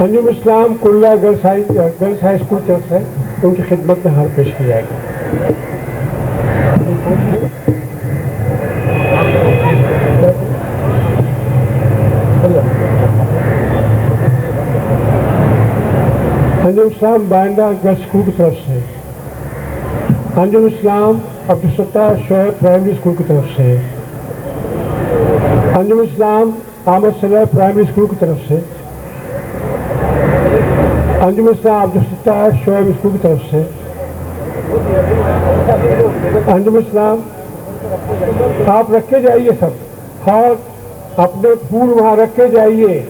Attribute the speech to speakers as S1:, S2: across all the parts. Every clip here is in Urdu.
S1: انجم اسلام کلّا گرلس ہائی اسکول طرف سے ان کی خدمت میں ہار پیش کی جائے گی. انجم اسلام بائنڈا گرلس اسکول کی طرف سے. انجم اسلام عبدالستار شعیب پرائمری اسکول کی طرف سے. انجم اسلام احمد صلاح پرائمری اسکول کی طرف سے. انجم اسلام عبدالستار شعیب اسکول کی طرف سے. انجم اسلام آپ رکھے جائیے سب اور اپنے پھول وہاں رکھے جائیے.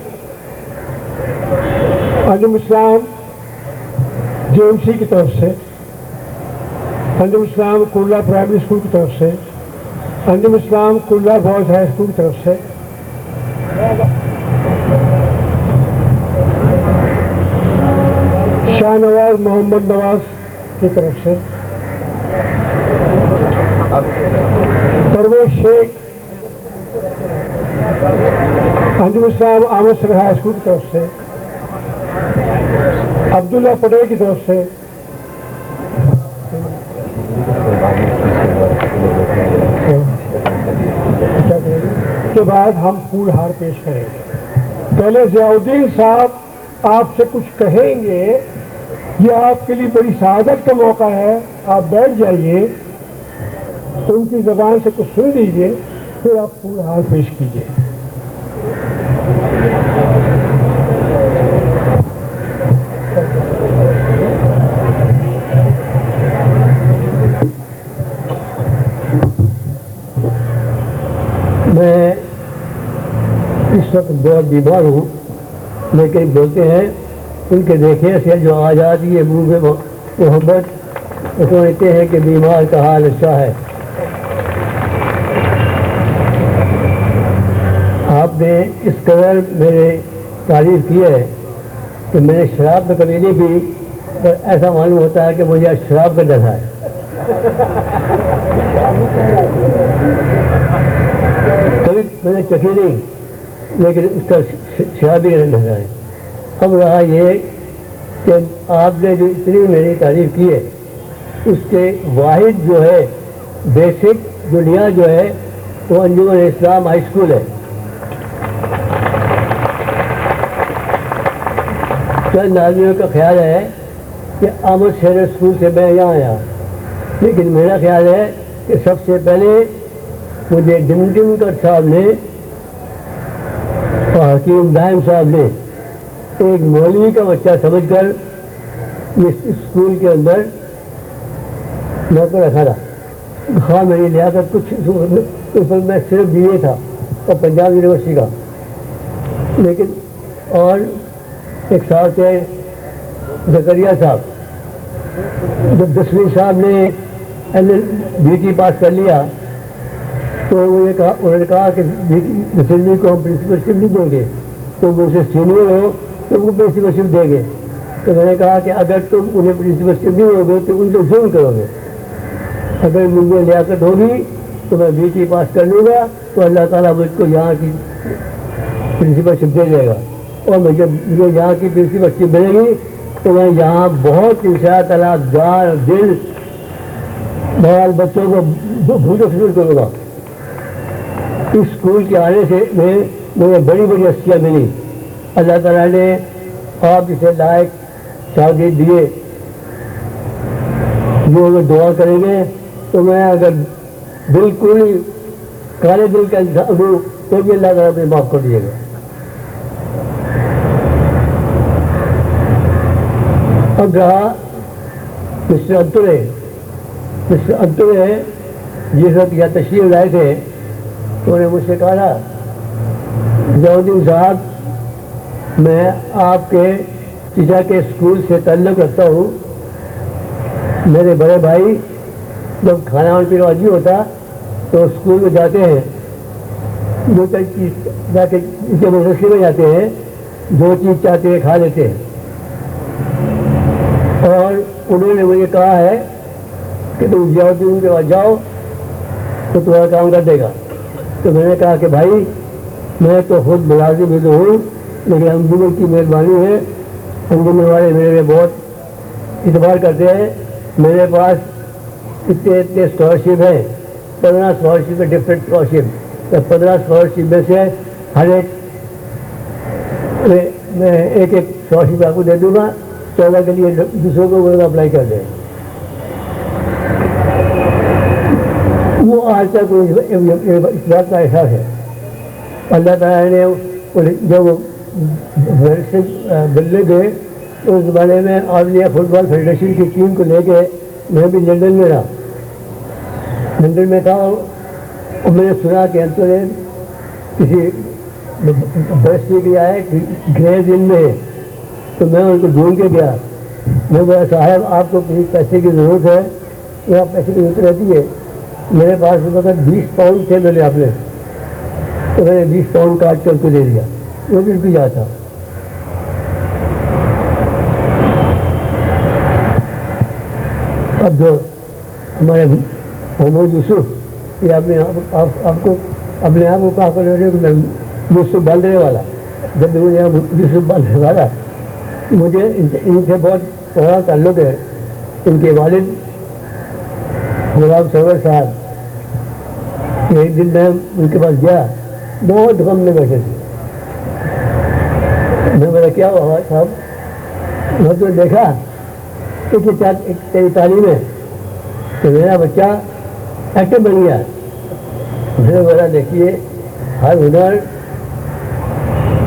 S1: انجم اسلام جے ایم سی کی طرف سے. انجم اسلام کرلا پرائمری اسکول کی طرف سے. انجم اسلام کرلا بوائز ہائی اسکول کی طرف سے. شاہ نواز محمد نواز کی طرف سے. پرویز شیخ انجم اسلام احمد صلاح ہائی اسکول کی طرف سے. عبداللہ پٹیل کی طرف سے. کے بعد ہم پھول ہار پیش کریں گے. پہلے ضیاء الدین صاحب آپ سے کچھ کہیں گے. یہ آپ کے لیے بڑی سعادت کا موقع ہے. آپ بیٹھ جائیے, ان کی زبان سے کچھ سن لیجیے, پھر آپ پھول ہار پیش کیجیے.
S2: میں اس وقت بہت بیمار ہوں, لیکن بولتے ہیں ان کے دیکھے سے جو آ جاتی ہے منہ میں محبت, سمجھتے ہیں کہ بیمار کا حال اچھا ہے. آپ نے اس قدر میرے تعریف کی ہے کہ میں نے شراب میں کبھی نہیں پی, پر ایسا معلوم ہوتا ہے کہ مجھے شراب کا ڈر ہے. کبھی میں نے چکھی نہیں, لیکن اس کا شرابی رنگ ہے. اب رہا یہ کہ آپ نے جو اتنی میری تعریف کی ہے, اس کے واحد جو ہے بیسک بنیاد جو ہے وہ انجمن اسلام ہائی اسکول ہے. چند آدمیوں کا خیال ہے کہ احمد شہر اسکول سے میں یہاں آیا, لیکن میرا خیال ہے کہ سب سے پہلے مجھے ڈمکر صاحب نے اور حکیم دائم صاحب نے ایک مولوی کا بچہ سمجھ کر اس اسکول کے اندر نوکر رکھا تھا. خواہ میری لیاقت کچھ اس وقت میں صرف بی اے تھا اور پنجاب یونیورسٹی کا, لیکن اور ایک صاحب تھے زکریا صاحب. جب 10ویں صاحب نے بی ٹی پاس کر لیا تو انہوں نے کہا کہ 10ویں کو ہم پرنسپلشپ نہیں دیں گے, تم مجھ سے سینئر ہو تم کو پرنسپلشپ دیں گے. تو میں نے کہا کہ اگر تم انہیں پرنسپلشپ نہیں دو گے تو ان سے ظلم کرو گے. اگر مجھے لیاقت ہوگی تو میں بی ٹی پاس کر لوں گا تو اللہ تعالیٰ مجھ کو یہاں کی پرنسپلشپ دے دے گا, اور مجھے یہاں کی پرنسپلشپ ملے گی تو میں یہاں بہت انشاء تعالیٰ جان دل بال بچوں کو بھوجو فکر کروں گا. اس اسکول کے آنے سے مجھے بڑی بڑی ہستیاں ملی. اللہ تعالیٰ نے آپ اسے لائق شاگرد دیے. جو اگر دعا کریں گے تو میں اگر بالکل کالے دل کا انسان ہوں تو بھی اللہ تعالیٰ مجھے معاف کر دیے گا. اب رہا مسٹر انترے جس وقت یہاں تشریف لائے تھے تو انہوں نے مجھ سے کہا, ضیاء الدین صاحب میں آپ کے چچا کے اسکول سے تعلق رکھتا ہوں. میرے بڑے بھائی جب کھانا وانا پینا واجب ہوتا تو اسکول میں جاتے ہیں, جو چیز جا کے مدرسے میں جاتے ہیں, جو چیز چاہتے ہیں کھا لیتے ہیں. اور انہوں نے مجھے کہا ہے کہ تم ضیاء الدین کے پاس جاؤ تو تمہارا کام کر دے گا. تو میں نے کہا کہ بھائی میں تو خود ملازم ہی تو ہوں, لیکن ہم دونوں کی مہربانی ہے، انجمن والے میرے بہت اعتبار کرتے ہیں. میرے پاس اتنے اسکالرشپ ہیں، 15 اسکالرشپ ہے، ڈفرینٹ اسکالرشپ. 15 اسکالرشپ میں سے ہر ایک میں ایک اسکالرشپ آپ کو دے دوں گا. 14 کے لیے دوسروں کو اپلائی کر دیں. وہ آج تک اس بات کا احساس ہے. اللہ تعالیٰ نے جب بدلے گئے اس زمانے میں آل انڈیا فٹ بال فیڈریشن کی ٹیم کو لے کے میں بھی لندن میں رہا. لندن میں تھا اور میں نے سنا کہ انتوں نے کسی برس کے لیے آئے گرے دن میں، تو میں ان کو ڈھونڈ کے گیا. میں بولا صاحب آپ کو کسی پیسے کی ضرورت ہے یا پیسے کی ضرورت رہتی ہے؟ میرے پاس اس وقت 20 پاؤنڈ تھے میرے اپنے، تو میں نے 20 پاؤنڈ کاٹ کر کے دے دیا. وہ بھی رک جاتا. اب جو ہمارے محمد یوسف یہ آپ کو اپنے آپ کو کہا کر رہے کہ یوسف بالدرے والا، جب مجھے یوسف بالدرے والا مجھے ان سے بہت بڑا تعلق ہے. ان کے والد غلام سرور صاحب، ایک دن میں ان کے پاس گیا، بہت غم میں بیٹھے تھے. میں میرا کیا ہوا صاحب؟ میں تو دیکھا کہ تیری تعلیم ہے کہ میرا بچہ ایکٹر بن گیا. میں نے بولا دیکھیے ہر ہنر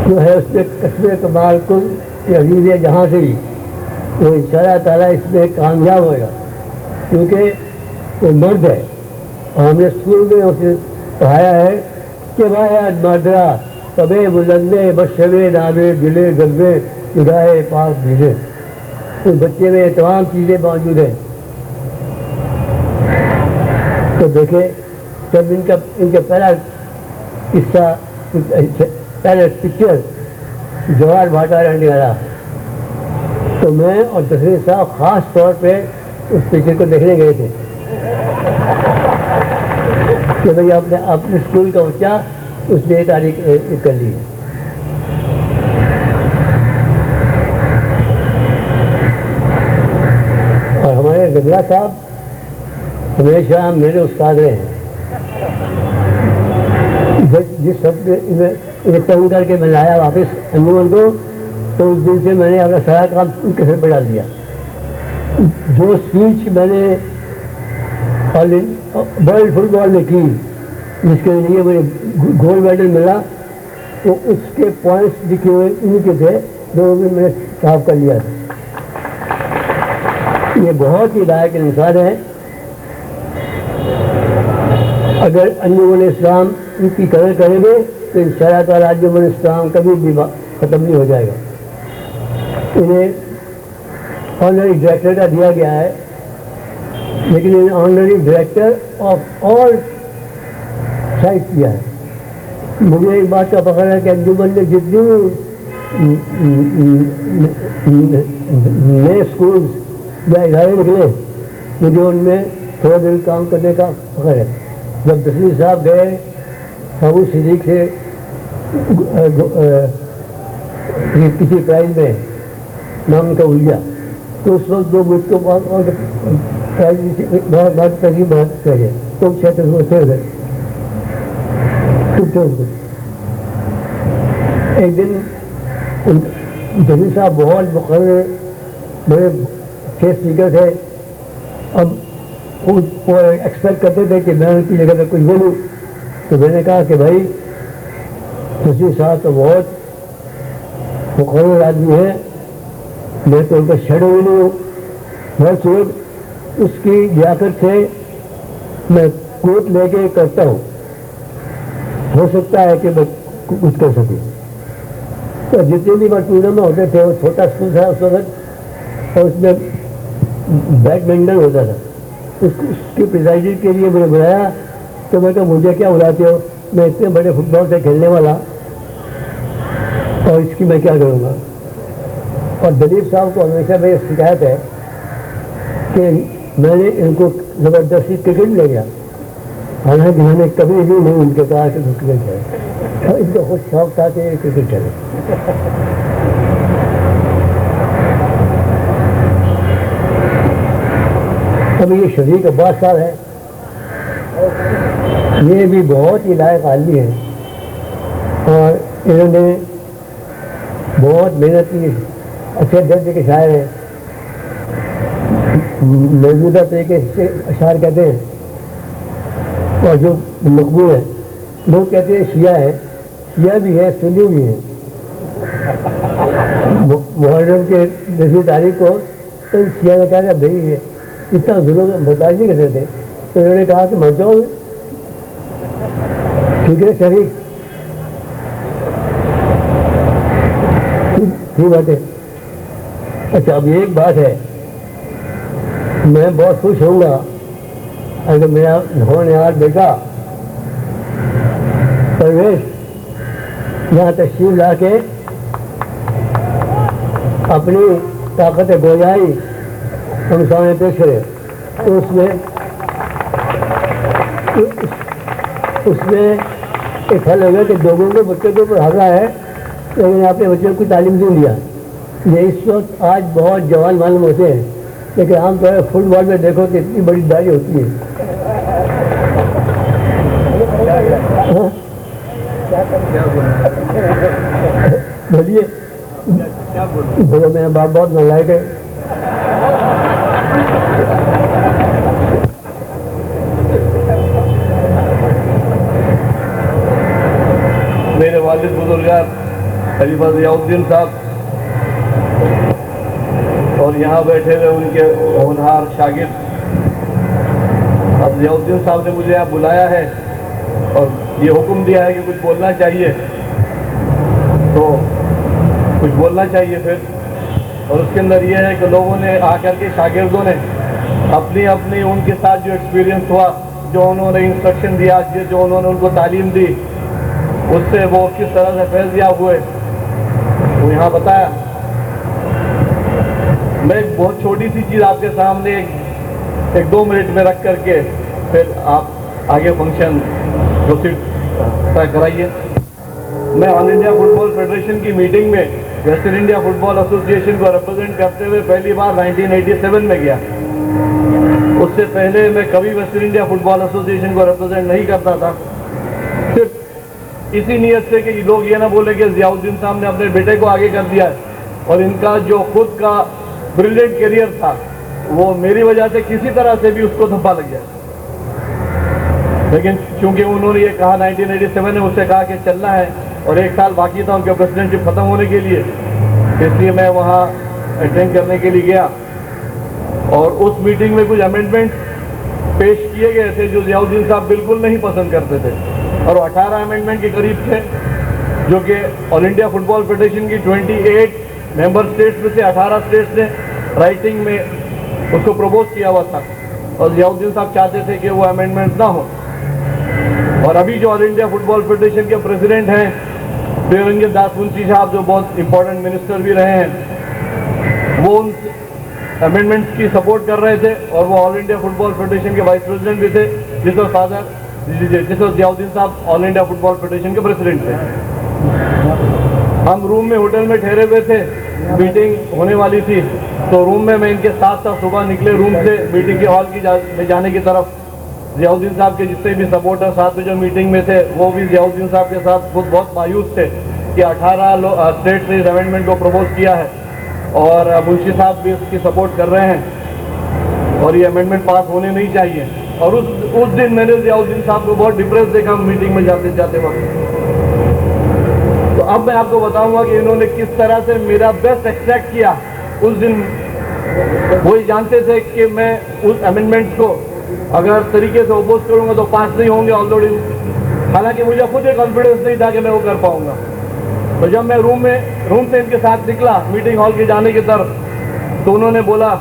S2: جو ہے اس میں قصبے کمال کل کی عزیز ہے جہاں سے بھی وہ ان شاء اللہ تعالیٰ اس میں کامیاب ہوئے گا، کیونکہ وہ مرد ہے. اور ہم نے اسکول میں اسے پڑھایا ہے کہ بھائی مردرا کبے بلندے بشوے نامے دلے گلبے جدائے پاک بھیجے. اس بچے میں تمام چیزیں موجود ہیں. تو دیکھیں جب ان کا پہلا قصہ پہلا پکچر جواہر بھاٹا رہنے والا، تو میں اور دسویں صاحب خاص طور پہ اس پکچر کو دیکھنے گئے تھے کہ بھائی اپنے اسکول کا بچہ اس نے تاریخ کر لی. اور ہمارے گجرا صاحب ہمیشہ میرے استاد رہے ہیں. جس وقت انہیں تنگ کر کے میں لایا واپس انجمن کو، تو اس دن سے میں نے اپنا سارا کام ان کے سر پہ ڈال دیا. جو اسپیچ میں نے ورلڈ فٹ بال میں کی جس کے لیے مجھے گولڈ میڈل ملا، تو اس کے پوائنٹس لکھے ہوئے انہیں کے تھے جو بھی میں نے صاف کر لیا تھا. یہ بہت ہی لائق انسان ہے. اگر انجمن اسلام ان کی قدر کریں گے تو ان شاء اللہ تعالیٰ انجمن اسلام کبھی بھی ختم نہیں ہو جائے گا. انہیں آنرری ڈائریکٹر کا دیا گیا ہے، لیکن انہیں honorary director of all site کیا ہے. مجھے ایک بات کا فخر ہے کہ انجمن نے جتنی نئے اسکولس یا ادارے نکلے مجھے ان میں تھوڑا دن کام کرنے کا فخر ہے. جب دسویں صاحب گئے ابو صدیق سے کسی پرائز میں نام کا الجھا، تو اس وقت وہ مجھ کو بہت تجیب بات کہے تو گئے. ایک دن دسویں صاحب بہت مقرر بڑے اچھے اسپیکر تھے. اب وہ ایکسپیکٹ کرتے تھے کہ میں ان کی جگہ پہ کچھ بولوں، تو میں نے کہا کہ بھائی دسویں صاحب تو بہت مقرر آدمی ہے، میں تو ان کا شیڈو بھی نہیں ہوں. میں صرف اس کی لیاقت سے میں کوٹ لے کے کرتا ہوں، ہو سکتا ہے کہ میں کچھ کر سکوں. تو جتنے بھی ٹورنامنٹ ہوتے تھے وہ چھوٹا اسکول تھا اس وقت، اور اس میں بیڈمنٹن ہوتا تھا. اس کی پریزائڈنگ کے لیے مجھے بلایا، تو میں کہا مجھے کیا بلاتے ہو، میں اتنے بڑے فٹ بال سے کھیلنے والا اور اس کی میں کیا کروں گا. اور دلیپ صاحب کو ہمیشہ میری شکایت ہے کہ میں نے ان کو زبردستی ٹکٹ لے گیا. حالانکہ میں نے کبھی بھی نہیں ان کے کہا کہ وہ کرکٹ کھیلے، اور ان کو خود شوق تھا کہ یہ کرکٹ کھیلے۔ ابھی یہ شفیق عباس صاحب ہے، یہ بھی بہت ہی لائق آدمی ہے، اور انہوں نے بہت محنت کی، اچھے درجے کے شاعر ہیں، موجودہ طریقے سے اشعار کہتے ہیں، اور جو مقبول ہے لوگ کہتے ہیں شیعہ ہے، شیعہ بھی ہے، سنی بھی ہے۔ محرم کے 10ویں تاریخ کو تو شیعہ نے کہا کہ بھائی ہے اتنا ظلم برداشت نہیں کر سکتے، تو انہوں نے کہا کہ مر جاؤ گے، ٹھیک ہے شریف، ٹھیک بات ہے۔ اچھا اب ایک بات ہے، میں بہت خوش ہوں گا اگر میرا ہونہار بیٹا پرویز یہاں تشریف لا کے اپنی طاقت گویائی ہم سامنے پیش کرے، تو اس میں ایک حل ہوگا کہ لوگوں کے بچوں کے اوپر حملہ ہے تو انہوں نے اپنے بچوں کو تعلیم نہیں دیا۔ یہ اس وقت آج بہت جوان معلوم ہوتے ہیں، لیکن عام طور پر فٹ بال میں دیکھو کہ اتنی بڑی داڑھی ہوتی ہے۔ بولیے بولو، میرا باپ بہت نالائق ہے۔
S3: میرے والد بزرگار خلیفہ ضیاء الدین صاحب اور یہاں بیٹھے ہوئے ان کے ہونہار شاگرد، اب ضیاء الدین صاحب نے مجھے یہاں بلایا ہے اور یہ حکم دیا ہے کہ کچھ بولنا چاہیے، تو کچھ بولنا چاہیے پھر۔ اور اس کے اندر یہ ہے کہ لوگوں نے آ کر کے شاگردوں نے اپنی اپنی ان کے ساتھ جو ایکسپیرینس ہوا، جو انہوں نے انسٹرکشن دیا، جو انہوں نے ان کو تعلیم دی، اس سے وہ کس طرح سے فیض یاب ہوئے وہ یہاں بتایا۔ میں ایک بہت چھوٹی سی چیز آپ کے سامنے ایک 2 منٹ میں رکھ کر کے پھر آپ آگے فنکشن پروسیڈ طے کرائیے۔ میں آل انڈیا فٹ بال فیڈریشن کی میٹنگ میں ویسٹرن انڈیا فٹ بال ایسوسی ایشن کو ریپرزینٹ کرتے ہوئے پہلی بار 1987 میں گیا۔ اس سے پہلے میں کبھی ویسٹرن انڈیا فٹ بال ایسوسی ایشن کو ریپرزینٹ نہیں کرتا تھا، صرف اسی نیت سے کہ لوگ یہ نہ بولے کہ ضیاء الدین صاحب نے اپنے بیٹے کو آگے کر دیا ہے، اور ان کا جو خود کا بریلینٹ کیریئر تھا وہ میری وجہ سے کسی طرح سے بھی اس کو دھبا لگ جائے۔ لیکن چونکہ انہوں نے یہ کہا 1987 نے مجھ سے کہا کہ چلنا ہے، اور 1 سال باقی تھا ان کے پریسیڈنٹ شپ ختم ہونے کے لیے، اس لیے میں وہاں اٹینڈ کرنے کے لیے گیا۔ اور اس میٹنگ میں کچھ امینڈمنٹ پیش کیے گئے تھے جو ضیاء الدین صاحب بالکل نہیں پسند کرتے تھے، اور 18 امینڈمنٹ کے قریب تھے، جو کہ آل انڈیا فٹ بال فیڈریشن کی 28 ممبر اسٹیٹس میں سے 18 اسٹیٹس نے رائٹنگ میں اس کو پروپوز کیا ہوا تھا، اور ضیاء الدین صاحب چاہتے تھے کہ وہ امینڈمنٹ نہ ہو۔ اور ابھی جو آل انڈیا فٹ بال فیڈریشن کے پریزیڈنٹ ہیں دیورنجن داس منشی صاحب، جو بہت امپورٹنٹ منسٹر بھی رہے ہیں، وہ ان امینڈمنٹس کی سپورٹ کر رہے تھے، اور وہ آل انڈیا فٹ بال فیڈریشن کے وائس پریزیڈنٹ بھی تھے، جس وقت ضیاء الدین صاحب آل انڈیا فٹ بال فیڈریشن کے پریزیڈنٹ تھے۔ ہم روم میں ہوٹل میں ٹھہرے ہوئے تھے، میٹنگ ہونے والی تھی، تو روم میں ان کے ساتھ صبح نکلے روم سے میٹنگ کے ہال میں جانے کی طرف۔ ضیاء الدین صاحب کے جتنے بھی سپورٹر ساتھ میں جو میٹنگ میں تھے، وہ بھی ضیاء الدین صاحب کے ساتھ خود بہت مایوس تھے کہ 18 اسٹیٹ نے اس امینڈمنٹ کو پروپوز کیا ہے، اور منشی صاحب بھی اس کی سپورٹ کر رہے ہیں، اور یہ امینڈمنٹ پاس ہونے نہیں چاہیے۔ اور اس دن میں نے ضیاء الدین صاحب کو بہت ڈپریس دیکھا میٹنگ میں جاتے جاتے وقت۔ تو اب میں آپ کو بتاؤں گا کہ انہوں نے کس طرح سے میرا بیسٹ ایکسپیکٹ کیا۔ اس دن وہ جانتے تھے کہ میں اس امینڈمنٹ کو اگر طریقے سے اپوز کروں گا تو پاس نہیں ہوں گے آلریڈی، حالانکہ مجھے خود یہ کانفیڈنس نہیں تھا کہ میں وہ کر پاؤں گا۔ تو جب میں روم سے ان کے ساتھ نکلا میٹنگ ہال کے جانے کی طرف، تو انہوں نے بولا،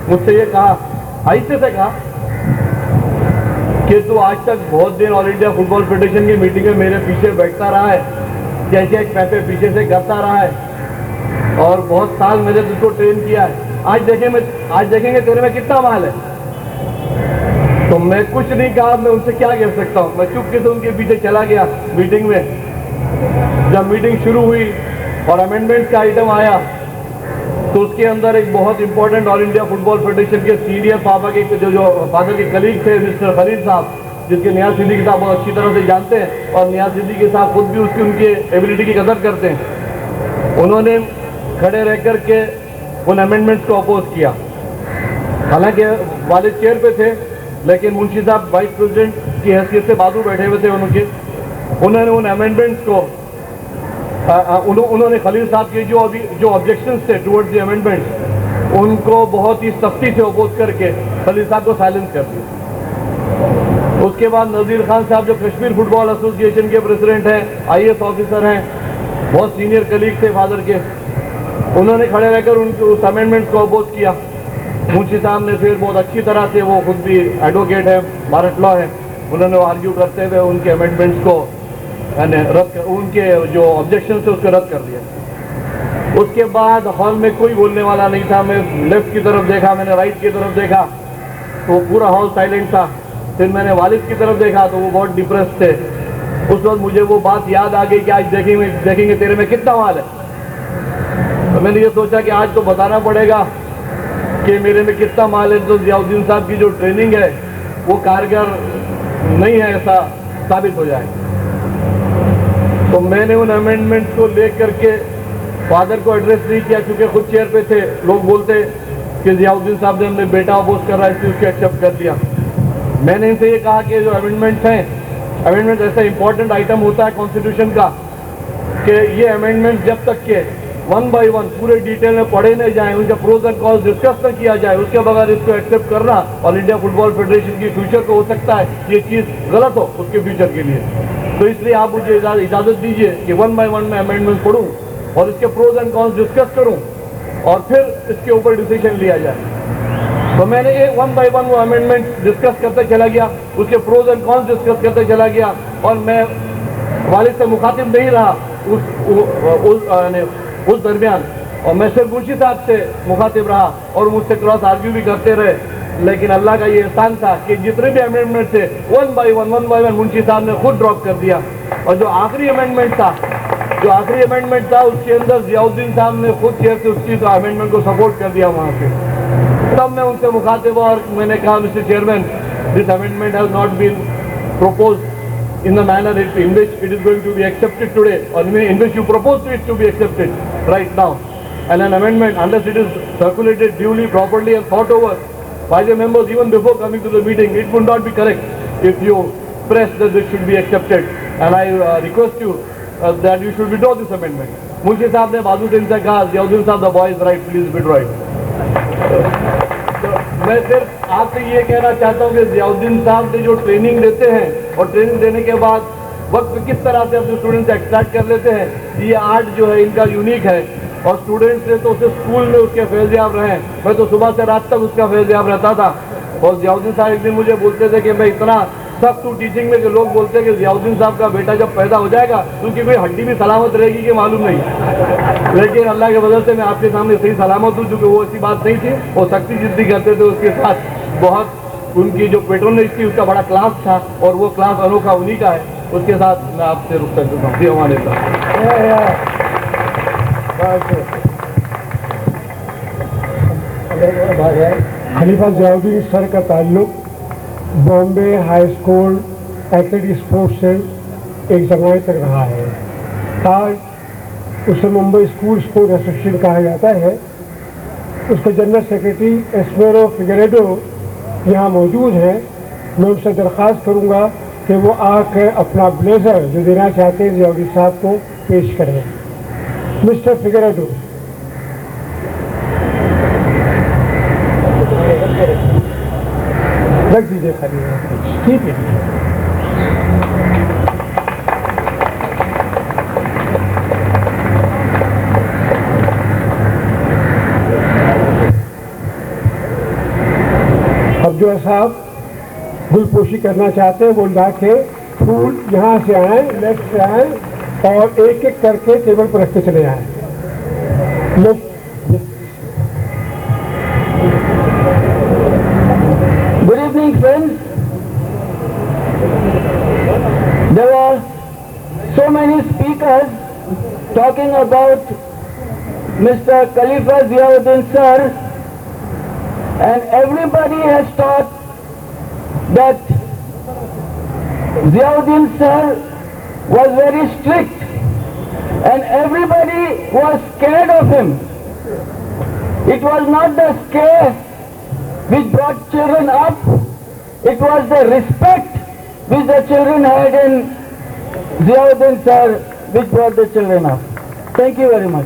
S3: مجھ سے یہ کہا، آہستہ سے کہا کہ تو آج تک بہت دن آل انڈیا فٹ بال فیڈریشن کی میٹنگ میں میرے پیچھے بیٹھتا رہا ہے، جیسے ایک پیپے پیچھے سے کرتا رہا ہے، اور بہت سال میں نے تجھ کو ٹرین کیا ہے، آج دیکھیں گے تیرے میں کتنا مال ہے۔ تو میں کچھ نہیں کہا, میں ان سے کیا کہہ سکتا ہوں. میں چپ کے سے ان کے پیچھے چلا گیا میٹنگ میں. جب میٹنگ شروع ہوئی اور امینڈمنٹ کا آئٹم آیا تو اس کے اندر ایک بہت امپورٹنٹ آل انڈیا فٹ بال فیڈریشن کے سینئر پاپا کے جو فادر کے کلیگ تھے مسٹر خلیل صاحب, جس کے نیاز صدیقی صاحب بہت اچھی طرح سے جانتے ہیں, اور نیاز صدیقی صاحب خود بھی ان کی ایبلٹی کی قدر کرتے ہیں. انہوں نے کھڑے رہ کر کے ان امینڈمنٹس کو اپوز کیا. حالانکہ والد چیئر پہ تھے, لیکن منشی صاحب وائس پریزیڈنٹ کی حیثیت سے بازو بیٹھے ہوئے تھے انہوں نے ان امینڈمنٹس کو انہوں نے خلیل صاحب کے جو آبجیکشنز تھے ٹورڈز دی امینڈمنٹس ان کو بہت ہی سختی سے اپوز کر کے خلیل صاحب کو سائلنس کر دیا. اس کے بعد نذیر خان صاحب جو کشمیر فٹ بال ایسوسیشن کے پریزیڈنٹ ہیں, آئی ایس آفیسر ہیں, بہت سینئر کلیگ تھے فادر کے, انہوں نے کھڑے رہ کر ان کو اس امینڈمنٹ کو اپوز کیا. منشی صاحب نے پھر بہت اچھی طرح سے, وہ خود بھی ایڈوکیٹ ہے, بھارت لا ہے, انہوں نے آرگیو کرتے ہوئے ان کے امینڈمنٹس کو ان کے جو آبجیکشن تھے اس کو رد کر دیا. اس کے بعد ہال میں کوئی بولنے والا نہیں تھا. میں لیفٹ کی طرف دیکھا, میں نے رائٹ کی طرف دیکھا تو پورا ہال سائلنٹ تھا. پھر میں نے والد کی طرف دیکھا تو وہ بہت ڈپریس تھے. اس وقت مجھے وہ بات یاد آ گئی کہ آج دیکھیں گے تیرے میں کتنا مال ہے. تو میں نے یہ سوچا کہ آج تو بتانا پڑے گا کہ میرے میں کتنا مال ہے, تو ضیاء الدین صاحب کی جو ٹریننگ ہے وہ کارگر نہیں ہے ایسا ثابت ہو جائے. تو میں نے ان امینڈمنٹس کو لے کر کے فادر کو ایڈریس نہیں کیا, کیونکہ خود چیئر پہ تھے. لوگ بولتے کہ ضیاء الدین صاحب نے ہمیں بیٹا اپوز کر رہا ہے اس لیے اس کو ایکسیپٹ کر دیا. میں نے ان سے یہ کہا کہ جو امینڈمنٹس ہیں, امینڈمنٹ ایسا امپورٹنٹ آئٹم ہوتا ہے کانسٹیٹیوشن کا کہ یہ امینڈمنٹ جب تک کہ ون بائی ون پورے ڈیٹیل میں پڑھے نہ جائیں, ان کا پروز اینڈ کانس ڈسکس نہ کیا جائے, اس کے بغیر اس کو ایکسیپٹ کرنا آل انڈیا فٹ بال فیڈریشن کی فیوچر کو ہو سکتا ہے یہ چیز غلط ہو اس کے فیوچر کے لیے. تو اس لیے آپ مجھے اجازت دیجیے کہ ون بائی ون میں امینڈمنٹ پڑھوں اور اس کے پروز اینڈ کانس ڈسکس کروں اور پھر اس کے اوپر ڈیسیژن لیا جائے. تو میں نے یہ ون بائی ون وہ امینڈمنٹ ڈسکس کرتے چلا گیا, اس کے پروز اینڈ کانس ڈسکس کرتے چلا گیا, اور میں والد سے مخاطب نہیں رہا اس درمیان, اور میں صرف منشی صاحب سے مخاطب رہا اور مجھ سے کراس آرگیو بھی کرتے رہے. لیکن اللہ کا یہ احسان تھا کہ جتنے بھی امینڈمنٹ تھے ون بائی ون منشی صاحب نے خود ڈراپ کر دیا. اور جو آخری امینڈمنٹ تھا اس کے اندر ضیاء الدین صاحب نے خود چیئر سے اس چیز امینڈمنٹ کو سپورٹ کر دیا وہاں سے. تب میں ان سے مخاطب ہوا اور میں نے کہا mister chairman, this amendment has not been proposed in the manner in which it is going to be accepted today, or in which you propose it to be accepted right now. And an amendment, unless it is circulated duly, properly and thought over by the members even before coming to the meeting, it would not be correct if you press that this should be accepted. And I request you that you should withdraw this amendment. Munshi Sahab ne bazu din se kaha, Zia الدین صاحب, the boy is right, please withdraw it. میں صرف آپ سے یہ کہنا چاہتا ہوں کہ ضیاء الدین صاحب نے جو ٹریننگ دیتے ہیں اور ٹریننگ دینے کے بعد وقت کس طرح سے اپنے اسٹوڈنٹ سے ایکسٹریکٹ کر لیتے ہیں, یہ آرٹ جو ہے ان کا یونیک ہے. اور اسٹوڈنٹس نے تو اسے اسکول میں اس کے فیض یاب رہے ہیں, میں تو صبح سے رات تک اس کا فیض یاب رہتا تھا. اور ضیاء الدین صاحب ایک دن مجھے بولتے تھے کہ میں اتنا سخت ہوں ٹیچنگ میں کہ لوگ بولتے ہیں کہ ضیاء الدین صاحب کا بیٹا جب پیدا ہو جائے گا تو ان کی کوئی ہڈی بھی سلامت رہے گی کہ معلوم نہیں. لیکن اللہ کے فضل سے میں آپ کے سامنے صحیح سلامت ہوں, کیونکہ وہ ایسی بات نہیں تھی, وہ سختی جدی کرتے تھے. اس کے ساتھ بہت ان کی جو پیٹرونیج تھی اس کا بڑا کلاس تھا, اور وہ کلاس انوکھا انہی کا ہے. اس کے ساتھ میں آپ سے رخصت کرتا ہوں. جی ہمارے
S1: خلیفہ ضیاء الدین سر کا تعلق Bombay high school athletic sports سے ایک زمانے تک رہا ہے. آج اسے ممبئی اسکول اسپورٹ ایسوسیشن کہا جاتا ہے. اس کے جنرل سیکرٹری ایسمیرو فگریڈو یہاں موجود ہیں. میں ان سے درخواست کروں گا کہ وہ آ کے اپنا بلیزر جو دینا چاہتے ہیں ضیاء الدین صاحب کو پیش کریں. مسٹر فگریڈو. رکھ دیجیے خالی. ٹھیک ہے. اب جو صاحب گل پوشی کرنا چاہتے ہیں وہ لا کے پھول یہاں سے آئیں, لیفٹ سے آئیں اور ایک ایک کر کے ٹیبل پر رکھتے چلے آئیں.
S2: Good evening, friends.
S4: There were so many speakers talking about Mr. Khalifa Ziauddin sir, and everybody has thought that Ziauddin sir was very strict and everybody was scared of him. It was not the scare which brought children up, it was the respect which the children had in Ziauddin sir which brought the children up. Thank you very much.